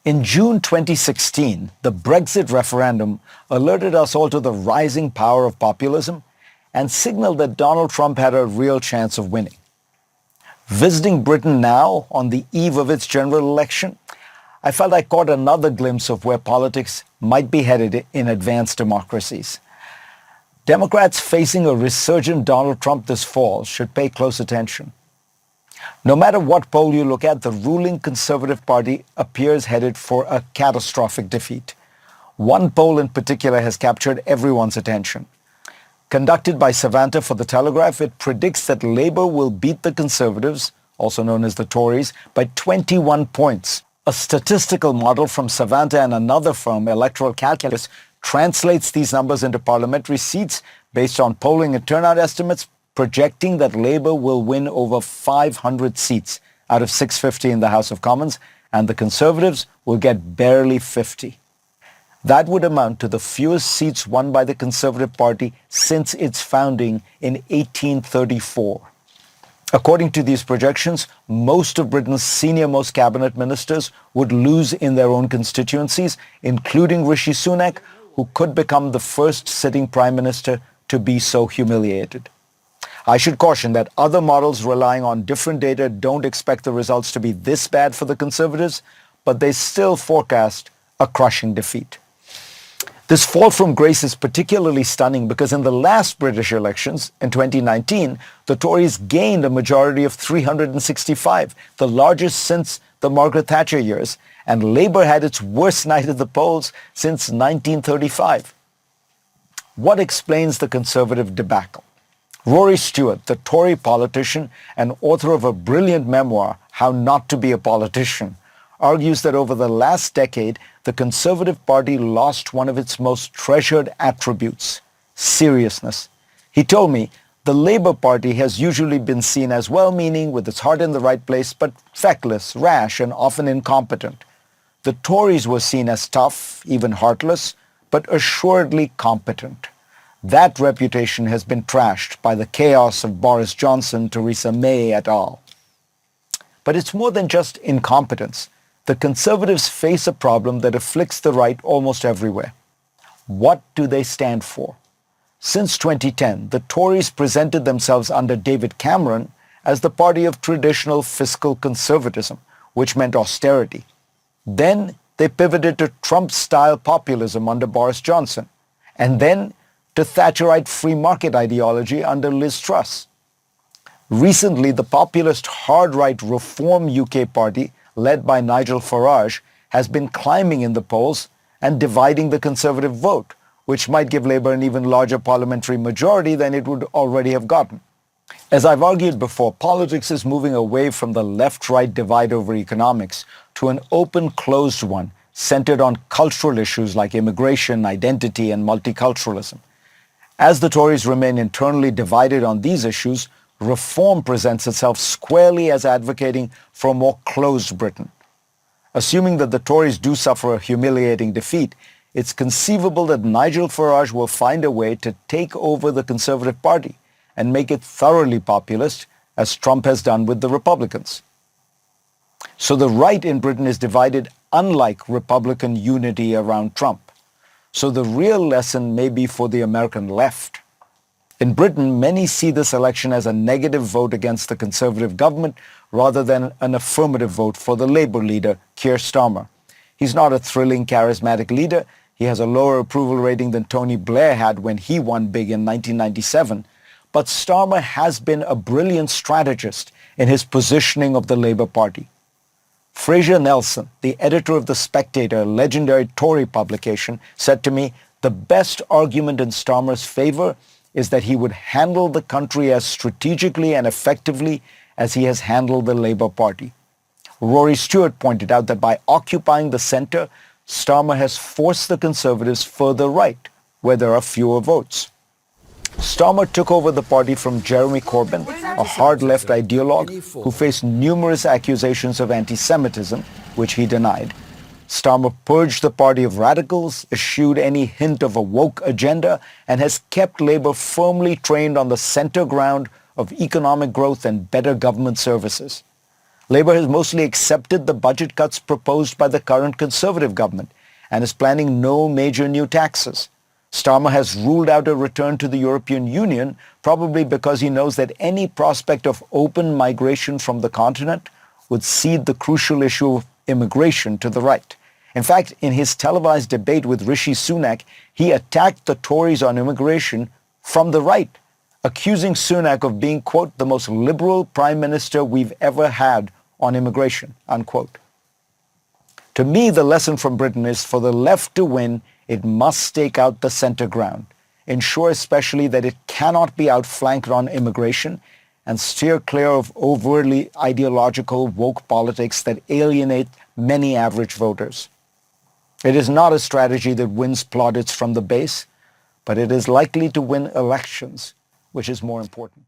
In June 2016, the Brexit referendum alerted us all to the rising power of populism and signaled that Donald Trump had a real chance of winning. Visiting Britain now, on the eve of its general election, I felt I caught another glimpse of where politics might be headed in advanced democracies. Democrats facing a resurgent Donald Trump this fall should pay close attention. No matter what poll you look at, the ruling Conservative Party appears headed for a catastrophic defeat. One poll in particular has captured everyone's attention. Conducted by Savanta for The Telegraph, it predicts that Labour will beat the Conservatives, also known as the Tories, by 21 points. A statistical model from Savanta and another firm, Electoral Calculus, translates these numbers into parliamentary seats based on polling and turnout estimates, projecting that Labour will win over 500 seats out of 650 in the House of Commons, and the Conservatives will get barely 50. That would amount to the fewest seats won by the Conservative Party since its founding in 1834. According to these projections, most of Britain's senior-most cabinet ministers would lose in their own constituencies, including Rishi Sunak, who could become the first sitting Prime Minister to be so humiliated. I should caution that other models relying on different data don't expect the results to be this bad for the Conservatives, but they still forecast a crushing defeat. This fall from grace is particularly stunning because in the last British elections in 2019, the Tories gained a majority of 365, the largest since the Margaret Thatcher years, and Labour had its worst night at the polls since 1935. What explains the Conservative debacle? Rory Stewart, the Tory politician and author of a brilliant memoir, How Not to Be a Politician, argues that over the last decade, the Conservative Party lost one of its most treasured attributes, seriousness. He told me, the Labour Party has usually been seen as well-meaning, with its heart in the right place, but feckless, rash, and often incompetent. The Tories were seen as tough, even heartless, but assuredly competent. That reputation has been trashed by the chaos of Boris Johnson, Theresa May et al. But it's more than just incompetence. The Conservatives face a problem that afflicts the right almost everywhere. What do they stand for? Since 2010, the Tories presented themselves under David Cameron as the party of traditional fiscal conservatism, which meant austerity. Then they pivoted to Trump-style populism under Boris Johnson, and then to Thatcherite free market ideology under Liz Truss. Recently, the populist hard-right Reform UK party, led by Nigel Farage, has been climbing in the polls and dividing the Conservative vote, which might give Labour an even larger parliamentary majority than it would already have gotten. As I've argued before, politics is moving away from the left-right divide over economics to an open-closed one centered on cultural issues like immigration, identity, and multiculturalism. As the Tories remain internally divided on these issues, Reform presents itself squarely as advocating for a more closed Britain. Assuming that the Tories do suffer a humiliating defeat, it's conceivable that Nigel Farage will find a way to take over the Conservative Party and make it thoroughly populist, as Trump has done with the Republicans. So the right in Britain is divided unlike Republican unity around Trump. So the real lesson may be for the American left. In Britain, many see this election as a negative vote against the Conservative government rather than an affirmative vote for the Labour leader, Keir Starmer. He's not a thrilling, charismatic leader. He has a lower approval rating than Tony Blair had when he won big in 1997. But Starmer has been a brilliant strategist in his positioning of the Labour Party. Fraser Nelson, the editor of The Spectator, a legendary Tory publication, said to me, the best argument in Starmer's favor is that he would handle the country as strategically and effectively as he has handled the Labour Party. Rory Stewart pointed out that by occupying the centre, Starmer has forced the Conservatives further right, where there are fewer votes. Starmer took over the party from Jeremy Corbyn, a hard-left ideologue who faced numerous accusations of anti-Semitism, which he denied. Starmer purged the party of radicals, eschewed any hint of a woke agenda, and has kept Labour firmly trained on the centre ground of economic growth and better government services. Labour has mostly accepted the budget cuts proposed by the current Conservative government and is planning no major new taxes. Starmer has ruled out a return to the European Union, probably because he knows that any prospect of open migration from the continent would cede the crucial issue of immigration to the right. In fact, in his televised debate with Rishi Sunak, he attacked the Tories on immigration from the right, accusing Sunak of being, quote, the most liberal prime minister we've ever had on immigration, unquote. To me, the lesson from Britain is for the left to win, it must stake out the center ground, ensure especially that it cannot be outflanked on immigration, and steer clear of overtly ideological woke politics that alienate many average voters. It is not a strategy that wins plaudits from the base, but it is likely to win elections, which is more important.